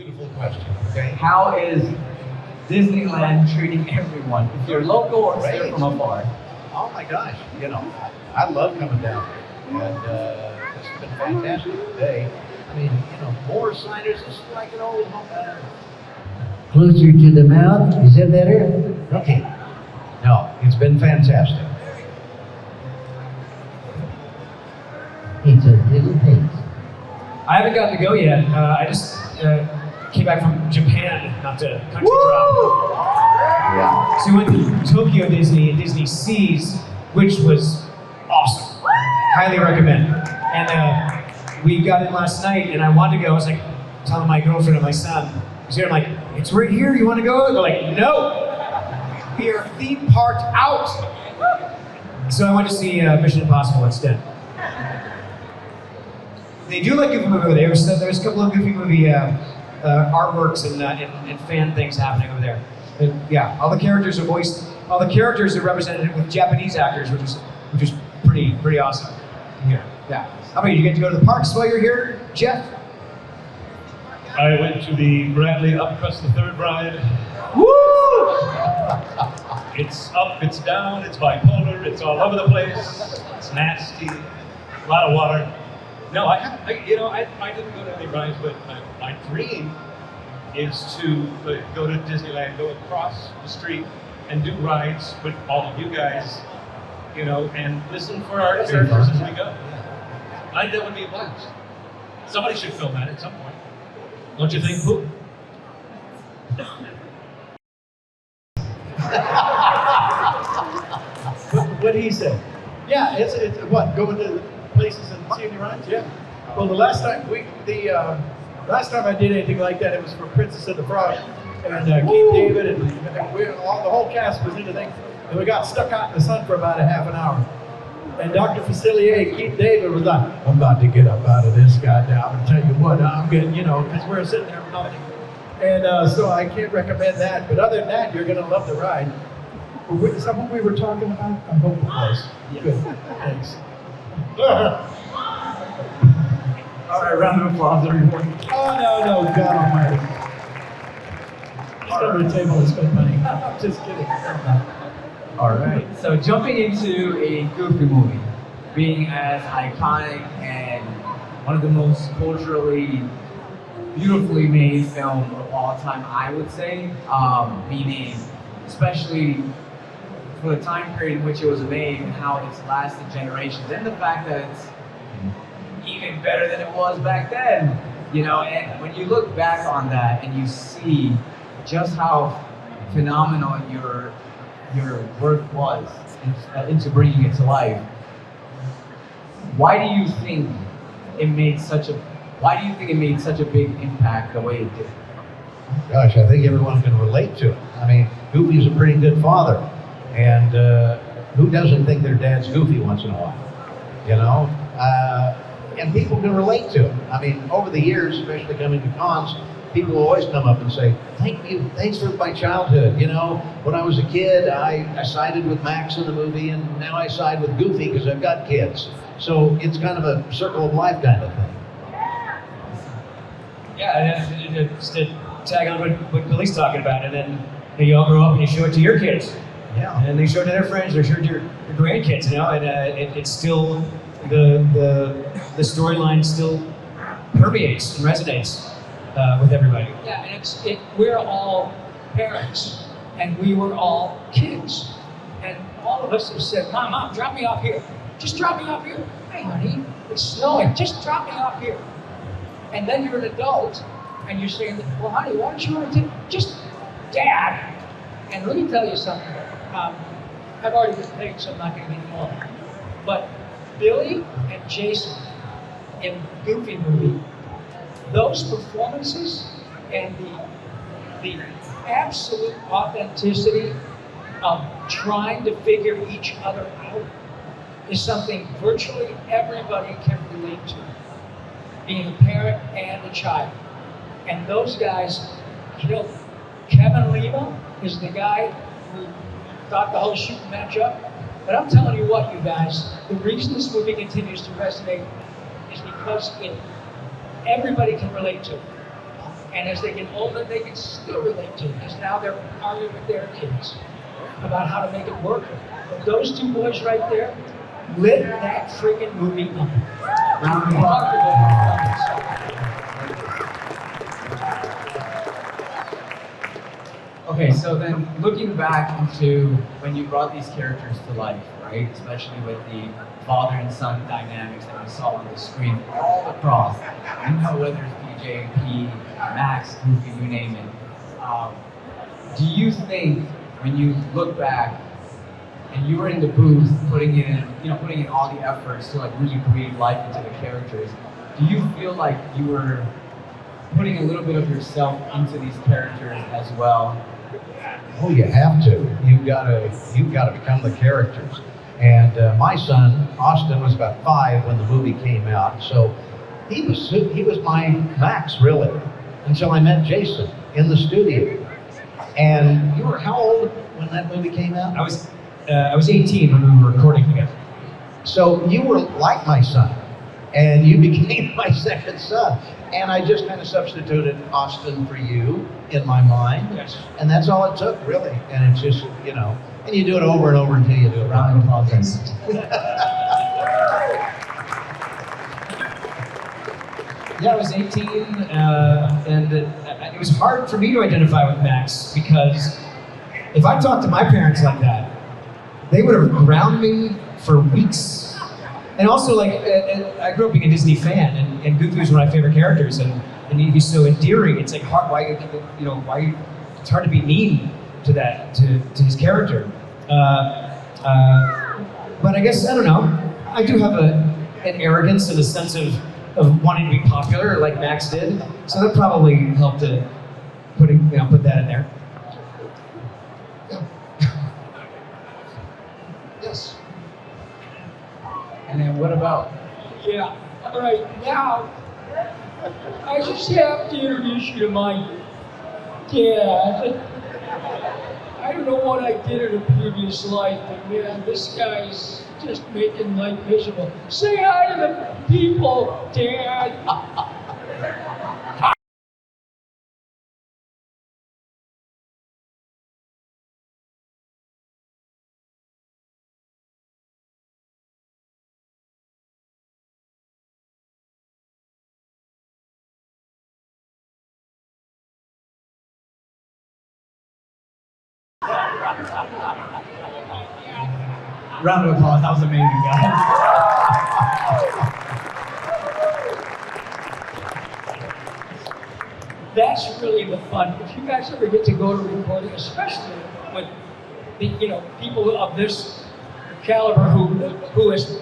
beautiful question. Okay. How is Disneyland treating everyone? If you're local or if you're from afar? Oh my gosh, you know, I love coming down here, and this has been fantastic today. I mean, you know, more signers. This is like an old home. Closer to the mouth. Is that better? Okay. No, it's been fantastic. It's a little pace. I haven't gotten to go yet. I just came back from Japan, not to country drop. Yeah. So we went to Tokyo Disney and Disney Seas, which was awesome. Highly recommend. And we got in last night, and I wanted to go. I was like telling my girlfriend and my son, I'm like, it's right here. You want to go? They're like, no. We are theme parked out. So I went to see Mission Impossible instead. They do like Goofy Movie over there. There's a couple of Goofy Movie artworks and fan things happening over there. And yeah, all the characters are represented with Japanese actors, which is pretty awesome. Yeah. How about you? You get to go to the parks while you're here, Jeff? I went to the Bradley Up Crust the Third ride. Woo! It's up, it's down, it's bipolar, it's all over the place. It's nasty, a lot of water. No, I didn't go to any rides, but my dream is to go to Disneyland, go across the street, and do rides with all of you guys, you know, and listen for our characters as we go. I think that would be a blast. Somebody should film that at some point. Don't you think, Pooh? What did he say? Yeah, it's what, going to places and seeing the rides? Yeah. Well, the last time I did anything like that, it was for Princess and the Frog, and Keith David and the whole cast was into things, and we got stuck out in the sun for about a half an hour. And Dr. Facilier, Keith David, was like, I'm about to get up out of this guy now. I'm gonna tell you what, I'm getting, you know, because we're sitting there with nothing. And so I can't recommend that, but other than that, you're gonna love the ride. Is that what we were talking about? I hope it was. Yes. Good, thanks. All right, round of applause, everyone. Oh, no, God almighty. Just under the table and spend money. Just kidding. All right, so jumping into a Goofy movie, being as iconic and one of the most culturally beautifully made film of all time, I would say, meaning especially for the time period in which it was made and how it's lasted generations, and the fact that it's even better than it was back then, you know. And when you look back on that and you see just how phenomenal your work was into bringing it to life, why do you think it made such a big impact the way it did? Gosh, I think everyone can relate to it. I mean, Goofy's a pretty good father, and who doesn't think their dad's goofy once in a while, you know? And people can relate to it. I mean, over the years, especially coming to cons, people always come up and say, thanks for my childhood. You know, when I was a kid, I sided with Max in the movie, and now I side with Goofy because I've got kids. So it's kind of a circle of life kind of thing. Yeah, and just to tag on what Billy's talking about, and then you all grow up and you show it to your kids. Yeah. And they show it to their friends, they show it to your grandkids, you know, and it's still, the storyline still permeates and resonates with everybody. Yeah, and we're all parents, and we were all kids. And all of us have said, Mom, drop me off here. Just drop me off here. Hey, honey, it's snowing. Just drop me off here. And then you're an adult, and you're saying, well, honey, why don't you want to take, just Dad. And let me tell you something. I've already been paid, so I'm not going to get more. But Billy and Jason in Goofy Movie, those performances and the absolute authenticity of trying to figure each other out is something virtually everybody can relate to, being a parent and a child. And those guys killed it. Kevin Lima is the guy who thought the whole shooting match up. But I'm telling you what, you guys, the reason this movie continues to resonate is because everybody can relate to it. And as they get older, they can still relate to it because now they're arguing with their kids about how to make it work. But those two boys right there lit that freaking movie up. Okay, so then looking back into when you brought these characters to life, right? Especially with the father and son dynamics that we saw on the screen all across. You know, whether it's PJ, P, Max, Goofy, you name it. Do you think when you look back and you were in the booth putting in all the efforts to like really breathe life into the characters, do you feel like you were putting a little bit of yourself into these characters as well? Oh, you have to. You've got to become the characters. And my son Austin was about 5 when the movie came out, so he was my Max really until I met Jason in the studio. And you were how old when that movie came out? I was 18 when we were recording together. So you were like my son, and you became my second son. And I just kind of substituted Austin for you in my mind. Yes. And that's all it took, really. And it's just, and you do it over and over until you do it Round of right. applause. Yeah, I was 18, and it was hard for me to identify with Max because if I talked to my parents like that, they would have ground me for weeks. And also, like, I grew up being a Disney fan, and Goofy was one of my favorite characters, and he's so endearing. It's like, it's hard to be mean to to his character. But I guess, I don't know, I do have an arrogance and a sense of wanting to be popular like Max did, so that probably helped to put that in there. Yes. And then what about? Yeah, right now, I just have to introduce you to my dad. I don't know what I did in a previous life, but man, this guy's just making life miserable. Say hi to the people, Dad. Round of applause. That was amazing, guys. That's really the fun. If you guys ever get to go to recording, especially with the people of this caliber who is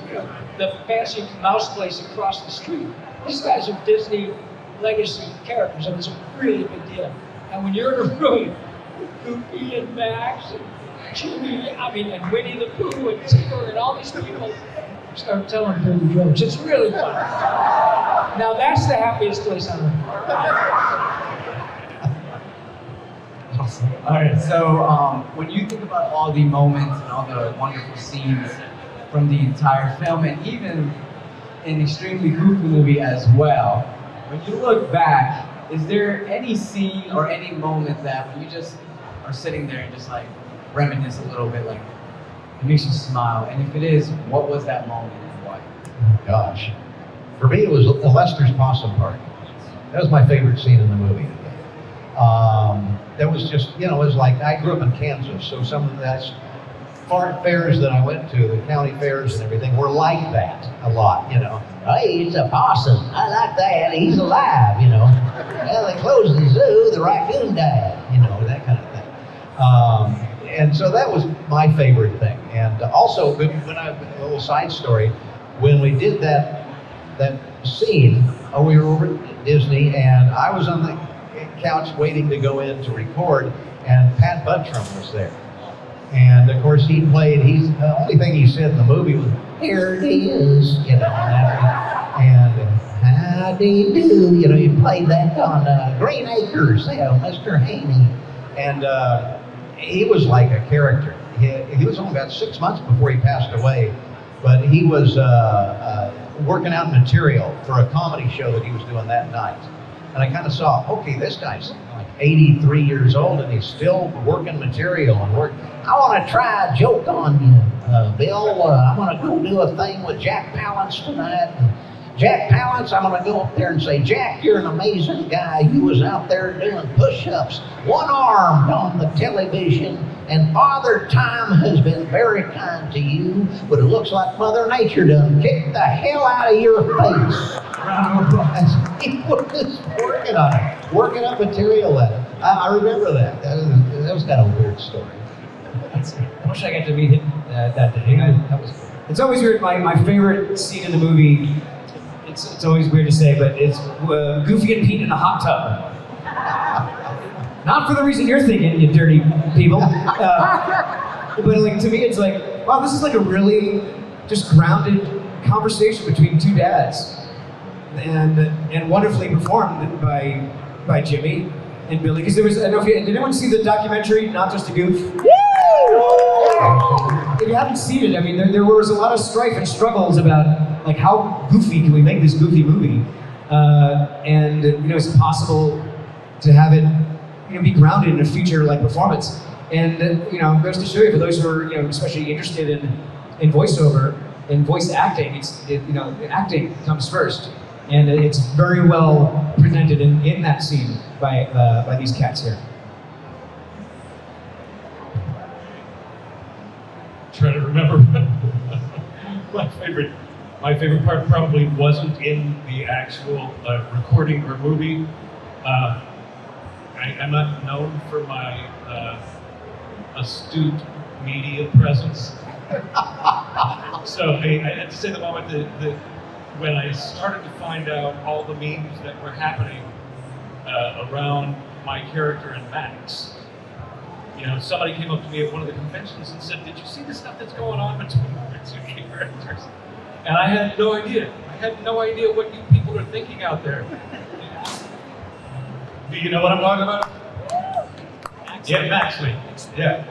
the fancy mouse place across the street. These guys are Disney legacy characters, and it's a really big deal. And when you're in a room with Goofy and Max and Jimmy, and Winnie the Pooh and Tigger and all these people start telling dirty jokes. It's really fun. Now that's the happiest place on earth. Awesome. All right, so when you think about all the moments and all the wonderful scenes from the entire film, and even an extremely goofy movie as well, when you look back, is there any scene or any moment that when you just are sitting there and just like reminisce a little bit, like it makes you smile? And if it is, what was that moment and why? Gosh. For me, it was Lester's Possum Party. That was my favorite scene in the movie. That was just, it was like, I grew up in Kansas, so some of the fairs that I went to, the county fairs and everything, were like that a lot, Hey, it's a possum. I like that. He's alive, Well, they closed the zoo, the raccoon died, that kind of thing. And so that was my favorite thing. And also, a little side story, when we did that scene, we were over at Disney, and I was on the couch waiting to go in to record, and Pat Buttram was there. And of course, the only thing he said in the movie was, "Here he is," and how do you do? He played that on Green Acres, Mr. Haney. And he was like a character. He was only about 6 months before he passed away, but he was working out material for a comedy show that he was doing that night. and I kind of saw, okay, this guy's like 83 years old and he's still working material and work. I want to try a joke on you, Bill. I'm going to go do a thing with Jack Palance tonight. And Jack Palance, I'm going to go up there and say, Jack, you're an amazing guy. You was out there doing push-ups, one-armed on the television, and Father Time has been very kind to you, but it looks like Mother Nature done kicked the hell out of your face. He was working on it, working up material at it. I remember that. That was kind of a weird story. I wish I got to meet him that day. That was cool. It's always weird. My favorite scene in the movie, it's always weird to say, but it's Goofy and Pete in the hot tub. Not for the reason you're thinking, you dirty people. But like to me, it's like, wow, this is like a really just grounded conversation between two dads, and wonderfully performed by Jimmy and Billy. Because there was, I don't know if did anyone see the documentary, Not Just a Goof? If you haven't seen it, I mean, there was a lot of strife and struggles about like how goofy can we make this goofy movie, and you know, is it possible to have it, you know, be grounded in a feature-like performance? And you know, goes to show you, for those who are, you know, especially interested in voiceover and voice acting, you know, acting comes first, and it's very well presented in that scene by these cats here. Trying to remember. my favorite part probably wasn't in the actual recording or movie. I'm not known for my astute media presence. So I had to say the moment that when I started to find out all the memes that were happening around my character and Max, you know, somebody came up to me at one of the conventions and said, "Did you see the stuff that's going on between the two characters?" And I had no idea. I had no idea what you people are thinking out there. Do you know what I'm talking about? Yeah, Maxley. Yeah.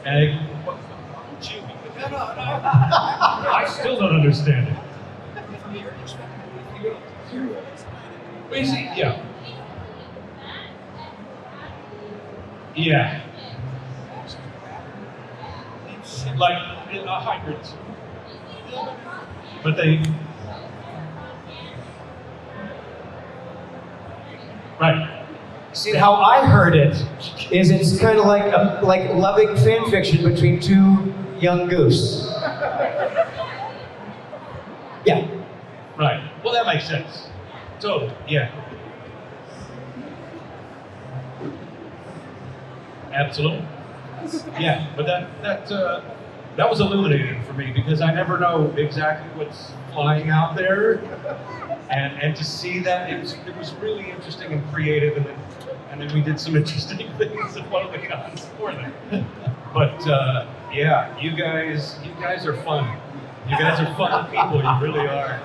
And no. I still don't understand it. But you see, yeah. Yeah. Like hybrids. But they. Right. See, how I heard it is it's kind of like loving fan fiction between two young goofs. Yeah. Right. Well, that makes sense. Totally. Yeah. Absolutely. Yeah. But that was illuminating for me because I never know exactly what's flying out there, and to see that it was really interesting and creative, and then we did some interesting things at one of the cons for them. But yeah, you guys are fun. You guys are fun people. You really are.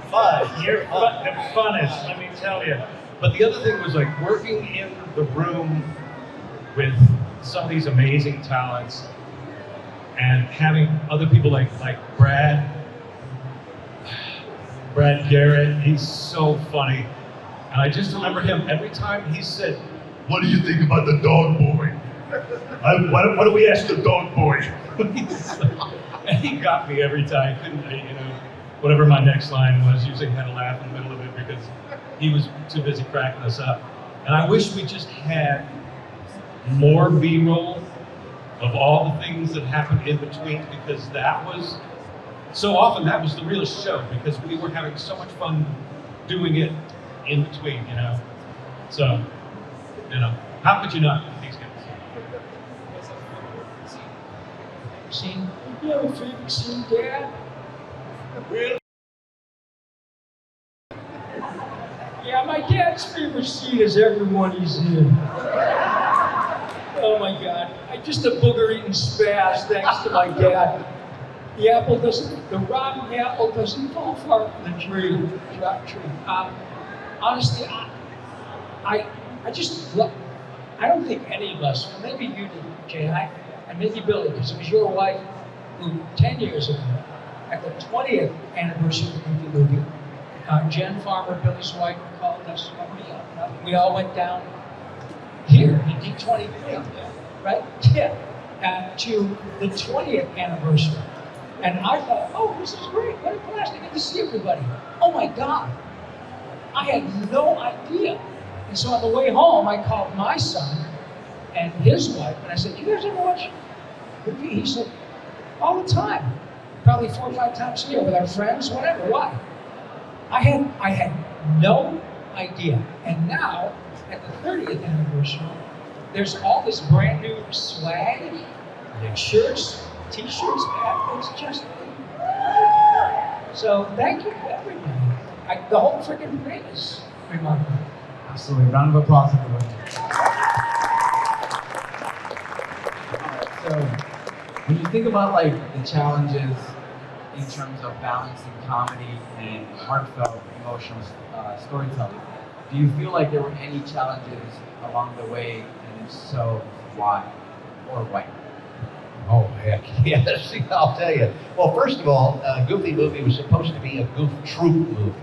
Fun. You're fun. The funnest, let me tell you. But the other thing was like working in the room with some of these amazing talents and having other people like Brad Garrett. He's so funny. And I just remember him every time he said, "What do you think about the dog boy? Why don't we ask the dog boy?" And he got me every time. Couldn't, you know, whatever my next line was, usually had to laugh in the middle of it because he was too busy cracking us up. And I wish we just had more B-roll of all the things that happened in between, because that was, so often that was the real show, because we were having so much fun doing it in between, you know? So, you know, how could you not with these guys? Scene? You have a favorite scene, Dad? Really? Yeah, my dad's favorite scene is everyone he's in. Oh my God, I'm just a booger-eating spaz thanks to my dad. The rotten apple doesn't fall far from the tree. Honestly, I just love, I don't think any of us, maybe you did, Jay, and maybe Billy, because it was your wife who 10 years ago, at the 20th anniversary of the movie, Jen Farmer, Billy's wife, called us, we all went down here in D23, right? Yeah, to the 20th anniversary. And I thought, oh, this is great. What a blast. I get to see everybody. Oh my God. I had no idea. And so on the way home, I called my son and his wife, and I said, you guys ever watch Goofy? He said, all the time. Probably 4 or 5 times a year with our friends, whatever. Why? I had no idea. And now, at the 30th anniversary, there's all this brand new swag, shirts, t-shirts, it's just so thank you to everybody. The whole freaking thing is remarkable. Absolutely. Round of applause, everyone. So, when you think about like the challenges in terms of balancing comedy and heartfelt, emotional storytelling, do you feel like there were any challenges along the way, and if so, why or why? Oh, heck yes, I'll tell you. Well, first of all, Goofy movie was supposed to be a Goof Troop movie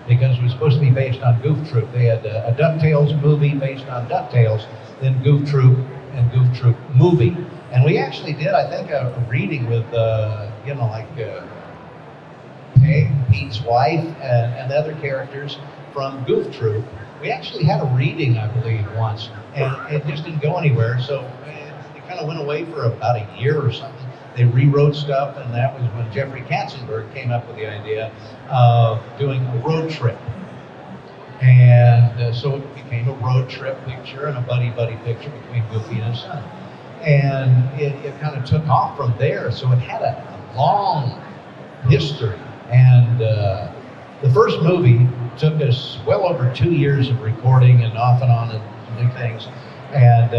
because it was supposed to be based on Goof Troop. They had a DuckTales movie based on DuckTales, then Goof Troop and Goof Troop movie. And we actually did, I think, a reading with, Peg, Pete's wife, and the other characters from Goof Troop. We actually had a reading, I believe, once, and it just didn't go anywhere. So it kind of went away for about a year or something. They rewrote stuff, and that was when Jeffrey Katzenberg came up with the idea of doing a road trip. And so it became a road trip picture and a buddy-buddy picture between Goofy and his son. And it kind of took off from there. So it had a long history. And the first movie took us well over 2 years of recording and off and on and new things. And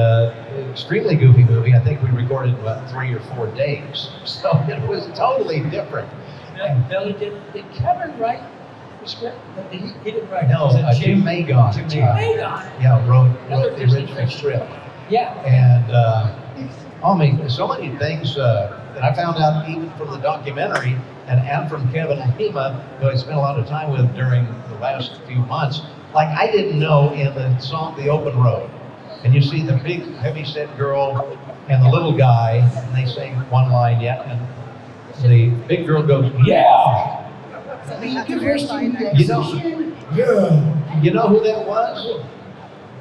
extremely goofy movie. I think we recorded about 3 or 4 days. So it was totally different. Billy, did Kevin write the script? He didn't write it. No, Jim Magon. Jim Magon. Yeah, wrote the original script. Yeah. And I mean, so many things that I found out even from the documentary and from Kevin Lima, who I spent a lot of time with during the last few months. Like, I didn't know in the song The Open Road, and you see the big heavy-set girl and the little guy, and they sing one line yet, and the big girl goes, yeah! You know who that was?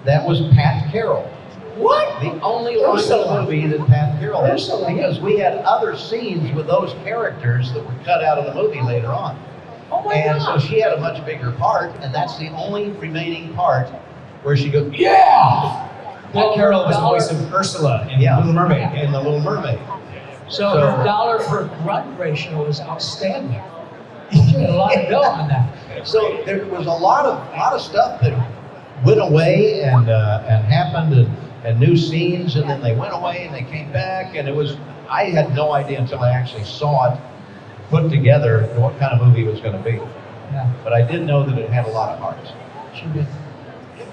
That was Pat Carroll. What? The only line in the movie that Pat Carroll had, because we had other scenes with those characters that were cut out of the movie later on. Oh my And God. so she had a much bigger part, and that's the only remaining part where she goes, yeah! Pat Carroll was the voice of Ursula in Little Mermaid. In The Little Mermaid. So her dollar per grunt ratio is outstanding. She had a lot of dough on that. So there was a lot of stuff that went away and happened, and new scenes, and then they went away and they came back, and I had no idea until I actually saw it put together what kind of movie it was going to be. Yeah. But I did know that it had a lot of heart. Sure did.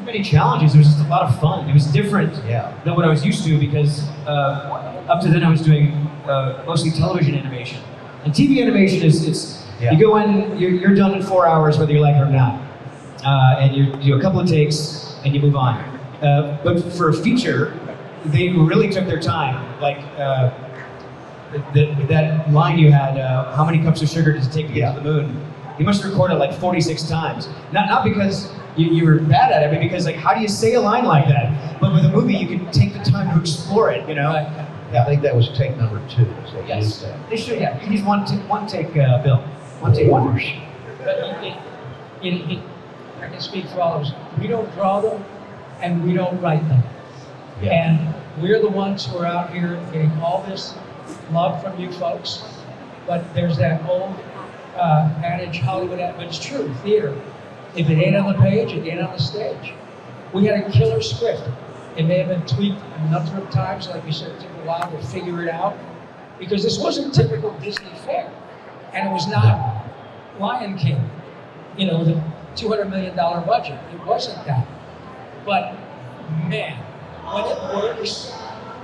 Many challenges. It was just a lot of fun. It was different than what I was used to because up to then I was doing mostly television animation. And TV animation is you go in, you're done in 4 hours whether you like it or not. And you do a couple of takes and you move on. But for a feature, they really took their time. Like that line you had, how many cups of sugar does it take to get to the moon? You must record it like 46 times. Not because you were bad at it, but because like, how do you say a line like that? But with a movie, you can take the time to explore it, you know? Yeah, I think that was take number 2. So Yes. They should, you need one take, Bill. One take wonders. But I can speak for all of us. We don't draw them, and we don't write them. Yeah. And we're the ones who are out here getting all this love from you folks. But there's that old adage, Hollywood adage, but it's true, theater. If it ain't on the page, it ain't on the stage. We had a killer script. It may have been tweaked a number of times, like we said, it took a while to figure it out. Because this wasn't typical Disney fare. And it was not Lion King, you know, the $200 million budget. It wasn't that. But man, when it works,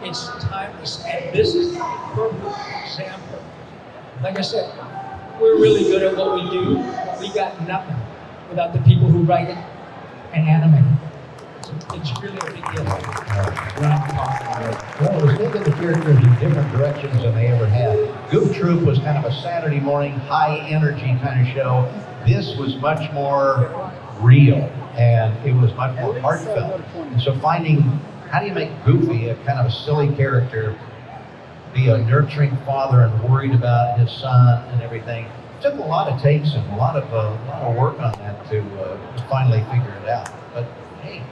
it's timeless. And this is the perfect example. Like I said, we're really good at what we do. We got nothing without the people who write it and animated. It's really a big deal. Well, it was taking the characters in different directions than they ever had. Goof Troop was kind of a Saturday morning, high energy kind of show. This was much more real, and it was much more heartfelt. And so finding, how do you make Goofy, a kind of a silly character, be a nurturing father and worried about his son and everything? It took a lot of takes and a lot of work on that to finally figure it out. But hey,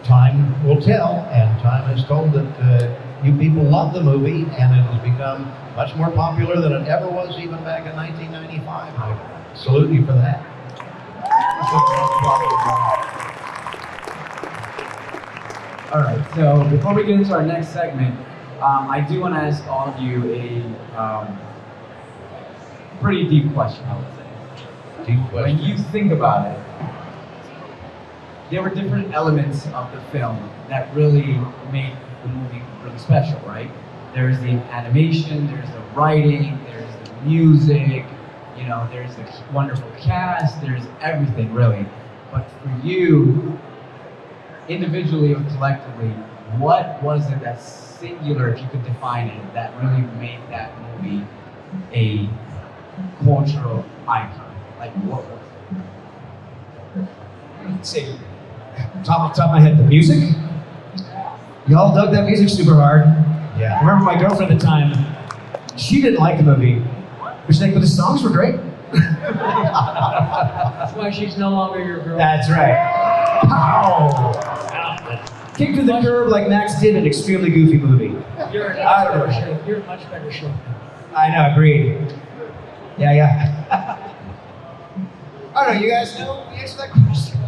time will tell, and time has told that you people love the movie, and it has become much more popular than it ever was even back in 1995. I salute you for that. All right, so before we get into our next segment, I do want to ask all of you a pretty deep question, I would say. Deep question. When you think about it, there were different elements of the film that really made the movie really special, right? There's the animation, there's the writing, there's the music, you know, there's the wonderful cast, there's everything really. But for you, individually or collectively, what was it that's singular, if you could define it, that really made that movie a cultural icon? Like, what was it? Let's see. Off the top of my head, the music. Y'all dug that music super hard. Yeah. I remember my girlfriend at the time, she didn't like the movie, but she's like, but the songs were great. That's why she's no longer your girl. That's right. Pow! Kick to the curb like Max did an extremely goofy movie. You're in I much don't better know. shape. You're in much better shape. I know, agreed. Yeah. I don't know, you guys know the answer to that question?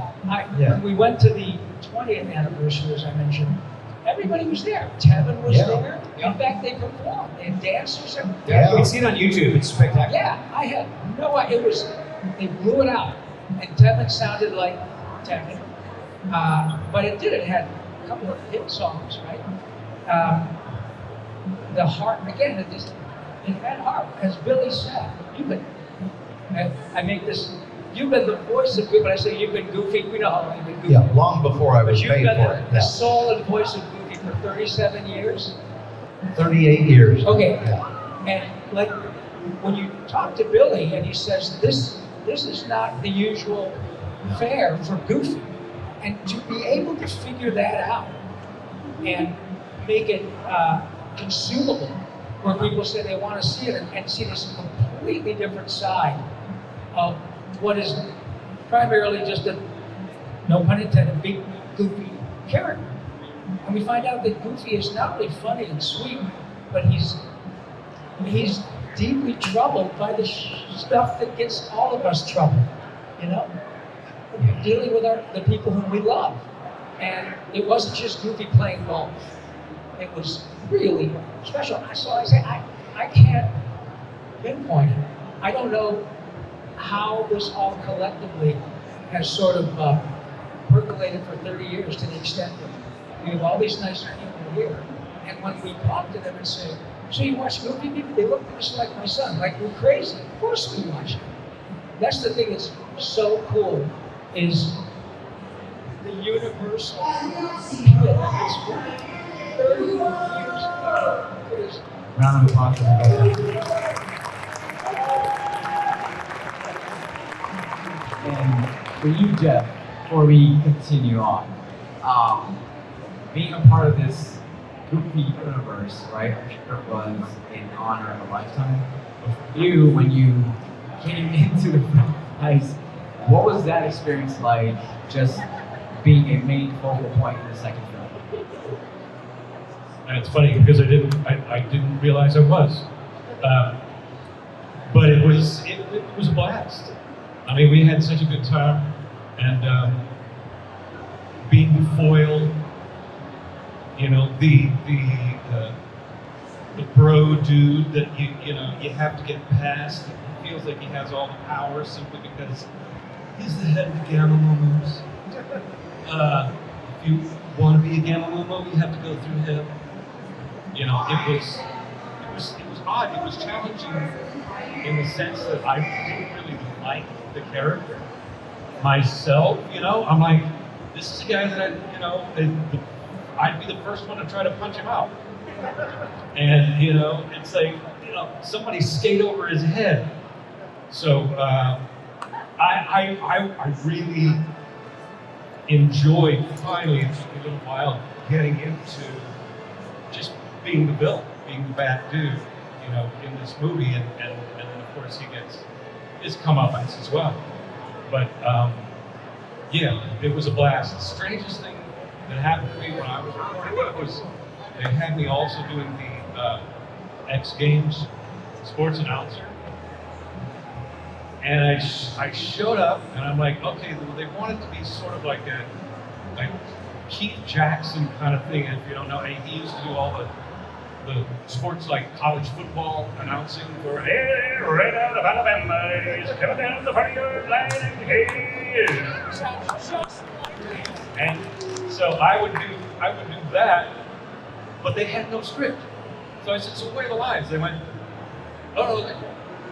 Yeah. When we went to the 20th anniversary, as I mentioned, everybody was there. Tevin was there. In fact, they performed. They had dancers. You can see it on YouTube, it's spectacular. Yeah, I had no idea. They blew it out. And Tevin sounded like Tevin. But it did. It had a couple of hit songs, right? The heart, again, it had heart. As Billy said, you've been the voice of Goofy. When I say you've been Goofy, we know how long you've been Goofy. Yeah, long before I was But you've paid been for it. the soul and voice of Goofy for 37 years. 38 years. Okay. Yeah. And like when you talk to Billy and he says this is not the usual fare for Goofy, and to be able to figure that out and make it consumable, where people say they want to see it and see this completely different side of what is primarily just a, no pun intended, big goofy character. And we find out that Goofy is not only funny and sweet, but he's deeply troubled by the stuff that gets all of us troubled, you know? Dealing with the people whom we love. And it wasn't just Goofy playing golf. It was really special. So I say, I can't pinpoint it. I don't know how this all collectively has sort of percolated for 30 years to the extent that we have all these nice people here. And when we talk to them and say, so you watch Goofy people? They look just like my son, like we're crazy. Of course we watch it. That's the thing that's so cool, is the universal appeal of this movie. 30 years ago. Round of applause for them. And for you, Jeff, before we continue on, being a part of this Goofy universe, right, I'm sure it was an honor of a lifetime. For you, when you came into the franchise, what was that experience like, just being a main focal point in the second film? And it's funny because I didn't realize I was, but it was a blast. I mean, we had such a good time, and being the foil, you know, the bro dude that you have to get past. He feels like he has all the power simply because he's the head of the Gamma Momos. If you want to be a Gamma Momo, you have to go through him. You know, it was odd. It was challenging in the sense that I didn't really like the character myself. You know, I'm like, this is a guy that I'd be the first one to try to punch him out. And it's like somebody skate over his head. So I really enjoyed finally, it took me a little while, getting into just being the villain, being the bad dude, in this movie, and then of course he gets his comeuppance as well. But yeah, it was a blast. The strangest thing that happened to me when I was recording it was they had me also doing the X Games sports announcer. And I showed up, and I'm like, okay, they want it to be sort of like a Keith Jackson kind of thing. If you don't know, he used to do all the sports like college football announcing for right out of Alabama, he's coming down the 40-yard line and so I would do that, but they had no script. So I said, so where are the lines? They went, oh no,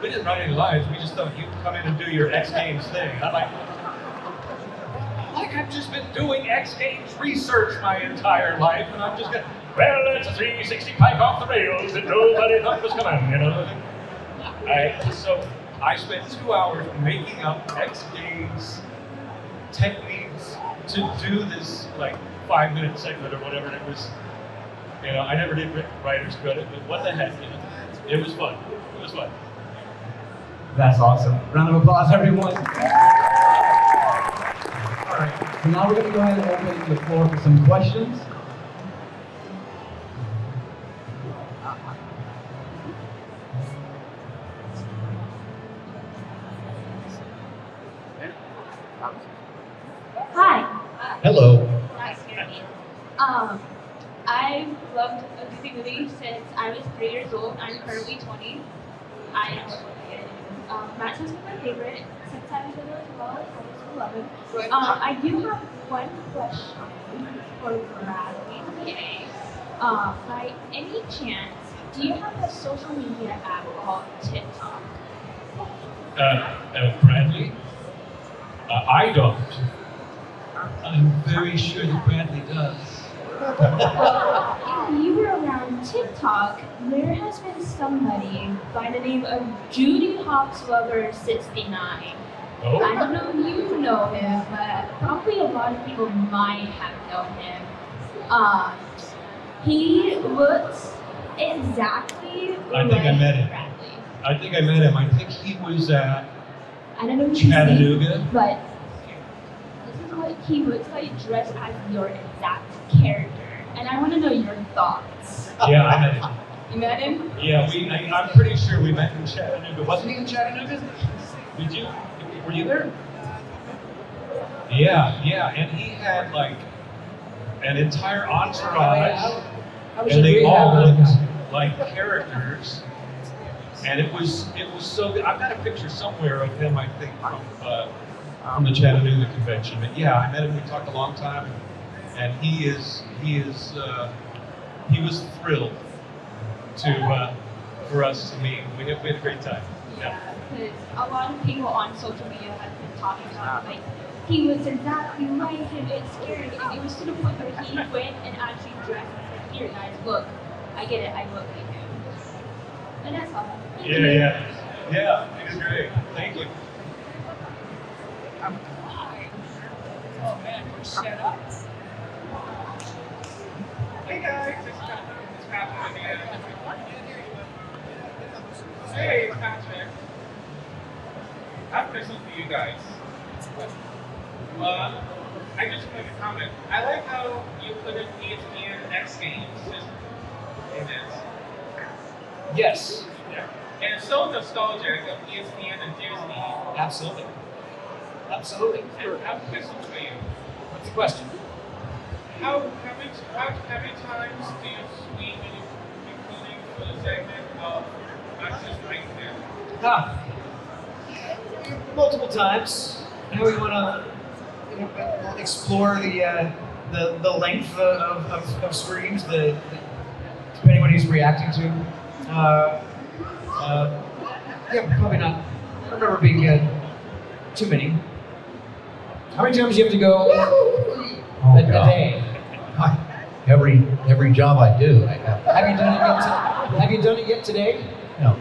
we didn't write any lines, we just thought you'd come in and do your X Games thing. I'm like I've just been doing X Games research my entire life, and I'm just going, well, it's a 360 pike off the rails that nobody thought was coming, So I spent 2 hours making up X Games techniques to do this, 5-minute segment or whatever it was. I never did writer's credit, but what the heck, it was fun. It was fun. That's awesome. Round of applause, everyone. All right, so now we're going to go ahead and open the floor for some questions. Hi. Hello. Nice to meet you. I've loved a Goofy movie since I was 3 years old. I'm currently 20. Matt has been my favorite since I was little as well. I was 11. I do have one question for Bradley. Okay. By any chance, do you have a social media app called TikTok? Bradley? I don't. I'm very sure that Bradley does. If you were around TikTok, there has been somebody by the name of Judy Hawkslover69. Oh? I don't know if you know him, but probably a lot of people might have known him. He looks exactly I think I met him. Bradley. I think I met him. I think he was at I don't know what Chattanooga. but this is what he looks like dressed as your exact character. And I want to know your thoughts. Yeah, I met him. You met him? Yeah, I'm pretty sure we met in Chattanooga. Wasn't he in Chattanooga? Did you? Were you there? Yeah, and he had an entire entourage, and they all looked like characters, and it was so good. I've got a picture somewhere of him, I think, from the Chattanooga convention. But yeah, I met him. We talked a long time, and he was thrilled for us to meet. We had a great time. Yeah. Because a lot of people on social media have been talking about he was exactly like him. It's scary, and it was to the point where he went and actually dressed and said, "Here, guys, look, I get it. I look like him." And that's all. Thank you. Yeah. It was great. Thank you. Oh man, we're set up. Hey guys, it's Patrick again. Hey, it's Patrick. I have a question for you guys. I just want to comment. I like how you put in ESPN X Games in this. Yes, Yeah. And it's so nostalgic of ESPN and Disney. absolutely. Absolutely. And I have a question for you. What's the question? How many times do you tweet when you're recording for the segment of not just right now? Multiple times. Now we want to explore the length of screams, depending what he's reacting to. Yeah, probably not. I don't remember being too many. How many times do you have to go? Oh, a God. day. Every job I do, I have. Have you done it yet? Have you done it yet today? No.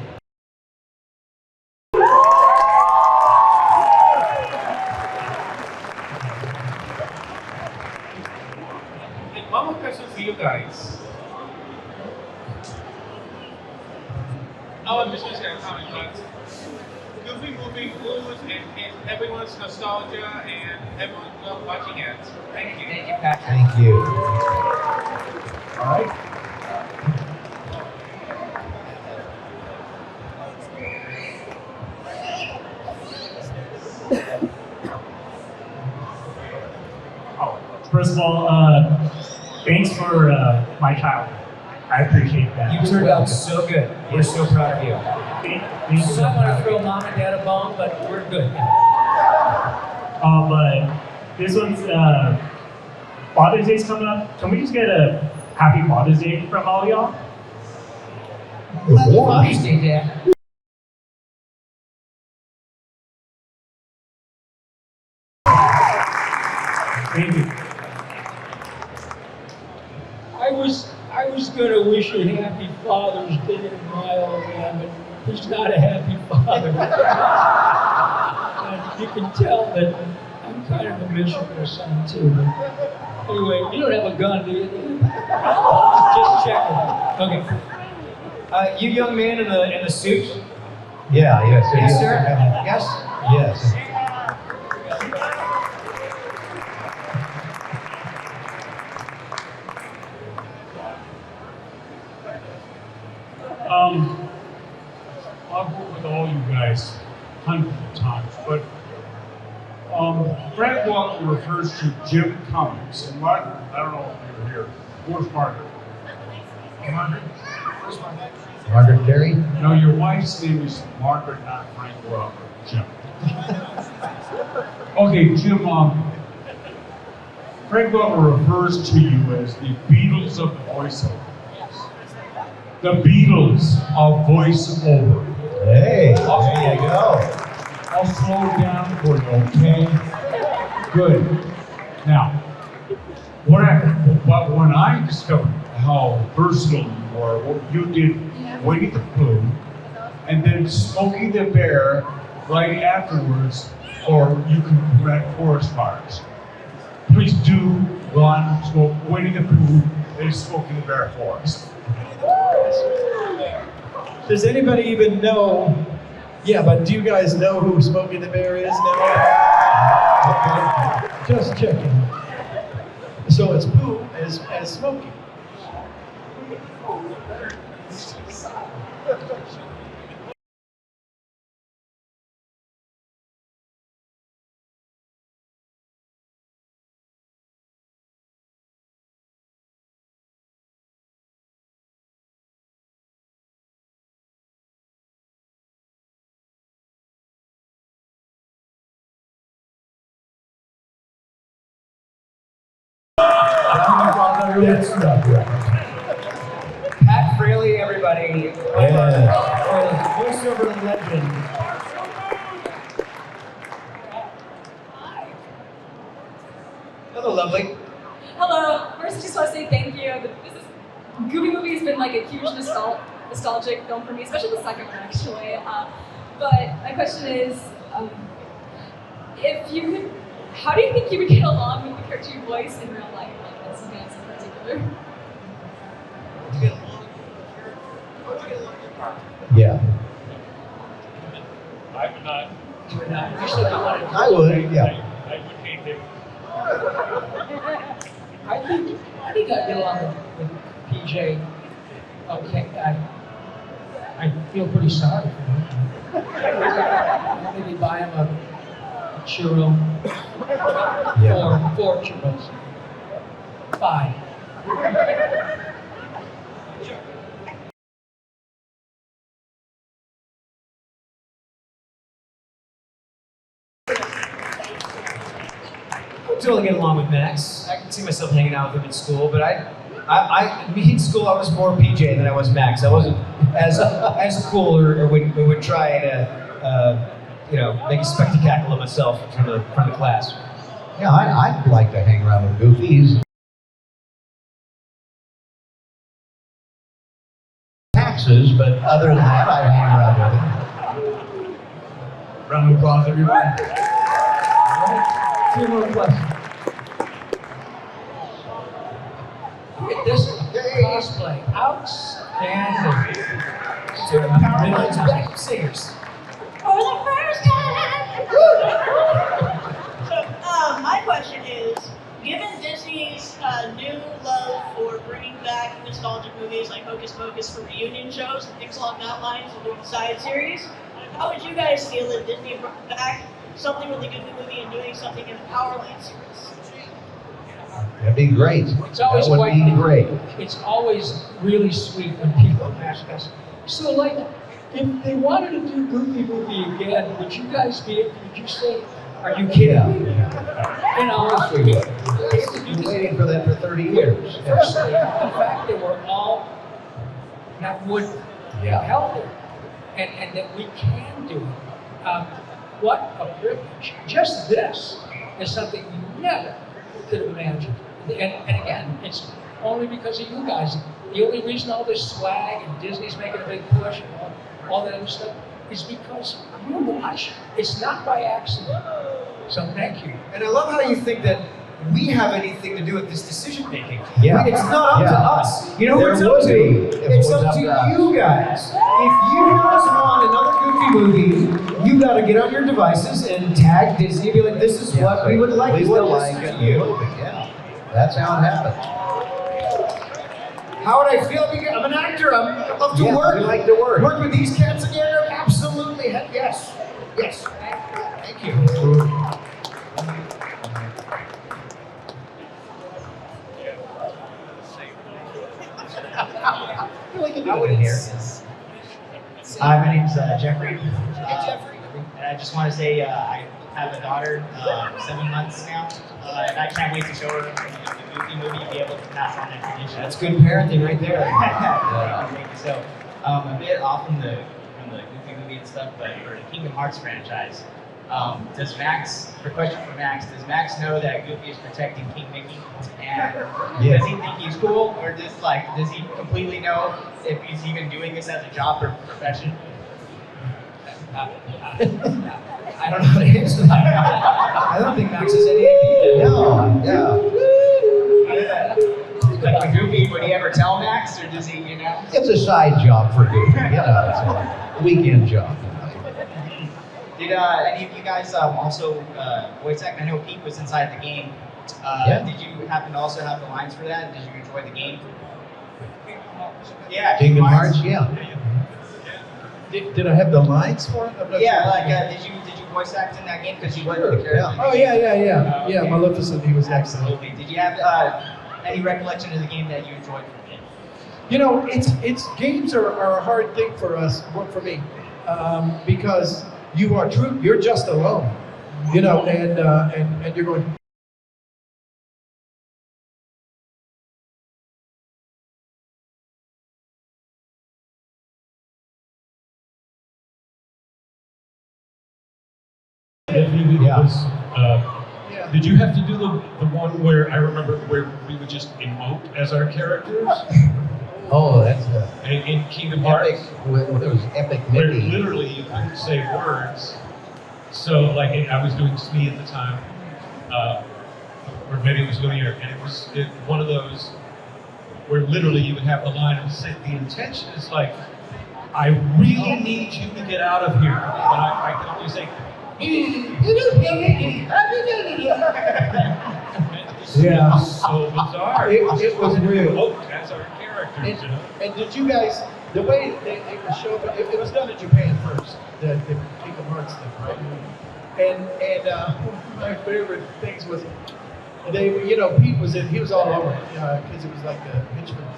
And one more question for you guys. Our business is coming, but Goofy movie moves and everyone's nostalgia and everyone love watching it. Thank you. Thank you, Patrick. Thank you. All right. First of all, thanks for my childhood. I appreciate that. You turned out so good. We're so proud of you. Thank you So so I want much. to throw mom and dad a bone, but we're good. But this one's Father's Day's coming up. Can we just get a happy Father's Day from all y'all? Father's Day, Dad. Thank you. I was gonna wish a happy Father's Day to my old man, but he's not a happy father. And you can tell that I'm kind of a miserable son too. But anyway, you don't have a gun, do you? Just checking. Okay. You young man in the suit. Yeah, yes. Yes, sir. Yes? Yes. I've worked with all you guys hundreds of times, but Frank Walker refers to Jim Cummings. And Martin, I don't know if you're here. Where's Margaret? Margaret? Where's Margaret? Margaret Carey? No, your wife's name is Margaret, not Frank Walker. Jim. Okay, Jim, Frank Walker refers to you as the Beatles of voiceover. The Beatles of voiceover. Hey, there you go. I'll slow it down for you, okay? Good. Now, when I discovered how versatile you were, you did Winnie the Pooh, and then Smokey the Bear right afterwards, or you can correct forest fires. Please do one Winnie the Pooh and Smokey the Bear forest. Does anybody even know? Yeah, but do you guys know who Smokey the Bear is now? Okay. Just checking. So it's Pooh as Smokey. That's not right. Pat Fraley, everybody. Yeah. Voiceover legend. Hello, lovely. Hello. First, I just want to say thank you. Goofy movie has been like a huge nostalgic film for me, especially the second one, actually. But my question is, if you could, how do you think you would get along with the cartoon voice in real life, like as you guys in particular? Yeah. I would not. You would not. You said you wanted to. I would, yeah. I would hate him. I think I'd get along with PJ. Okay, I feel pretty sorry for him. Maybe buy him a churro. Yeah. Four churros. 5. I would totally get along with Max. I can see myself hanging out with him in school, but in school I was more PJ than I was Max. I wasn't as cool or would try to make a spectacle of myself in front of the class. Yeah, I'd like to hang around with Goofy. He's taxes, but other than that, I'd hang around with him. Round of applause, everyone. All right, 2 more questions. Look at this cosplay. Outstanding. Two Midnight's backup singers. For the first time! So, my question is, given Disney's new love for bringing back nostalgic movies like Hocus Pocus for reunion shows and things along that lines and doing side series, how would you guys feel if Disney brought back something with a Goofy movie and doing something in the Powerland series? That'd be great. It's always That would be great. It's always really sweet when people ask us. So, like, if they wanted to do Goofy movie again, would you guys would you say, are you kidding me? You know, We would. We've been waiting for that for 30 years. Firstly, the fact that we're all not would healthy and that we can do it. What a privilege. Just this is something we never could have imagined. And again, it's only because of you guys. The only reason all this swag and Disney's making a big push and all that other stuff is because you watch. It's not by accident. So thank you. And I love how you think that we have anything to do with this decision making. Yeah. It's not up to us. You know who it's There up would to? be if it It's was up up to to us. you guys. If you guys want another Goofy movie, you got to get on your devices and tag Disney and be like, this is what we would like. We to would listen like to a you. new movie, yeah. That's how it happens. How would I feel? I'm an actor. I love to Yeah, work. we like to work. Work with these cats again? Absolutely. Heck yes. Yes. Thank you. I wouldn't hear. Hi, my name's Jeffrey. And I just want to say I have a daughter, 7 months now, and I can't wait to show her the Goofy movie and be able to pass on that tradition. That's good parenting right there. Thank you. So, a bit off from the Goofy movie and stuff, but for the Kingdom Hearts franchise, does Max, for question for Max, does Max know that Goofy is protecting King Mickey? And does he think he's cool, or just like, does he completely know if he's even doing this as a job or profession? I don't know how to answer that. I don't think Max has any idea. No. Like with Goofy, would he ever tell Max, or does he, you know? It's a side job for Goofy, you know, it's a weekend job. Did any of you guys also voice act? I know Pete was inside the game. Did you happen to also have the lines for that? Did you enjoy the game? Yeah. Kingdom Hearts, yeah. Did I have the lines for it? I'm not Yeah, sure. like did you voice act in that game? Because you were the character. Yeah. Oh yeah. Yeah, Maleficent, he was excellent. Absolutely. Did you have any recollection of the game that you enjoyed from it? You know, it's games are a hard thing for us, for me, because you're just alone, you know, and you're going. Did you have to do the one where I remember where we would just emote as our characters Oh, that's in Kingdom epic. Hearts? Well, there was epic Where Mickey. literally you couldn't say words. So like I was doing Smee at the time, or maybe it was Linear, and it was one of those where literally you would have the line and say the intention is like, I really need you to get out of here, but I can only say. Yeah. So bizarre. It was real. Oh, as our characters, you know. And did you guys, the way it was shown, it was done in Japan first, the Kingdom Hearts thing, right? And one of my favorite things was, Pete was he was all over it, because it was like a henchman.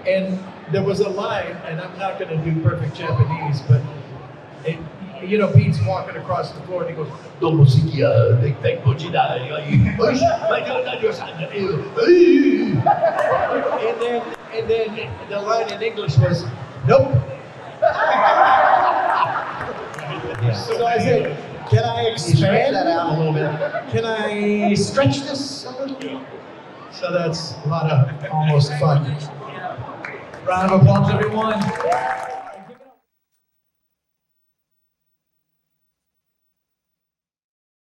And there was a line, and I'm not going to do perfect Japanese, but Pete's walking across the floor and he goes, and then the line in English was, nope. So I said, Can I You stretch expand that out a little bit. Can I stretch this a little? So that's a lot of almost fun. Round of applause, everyone.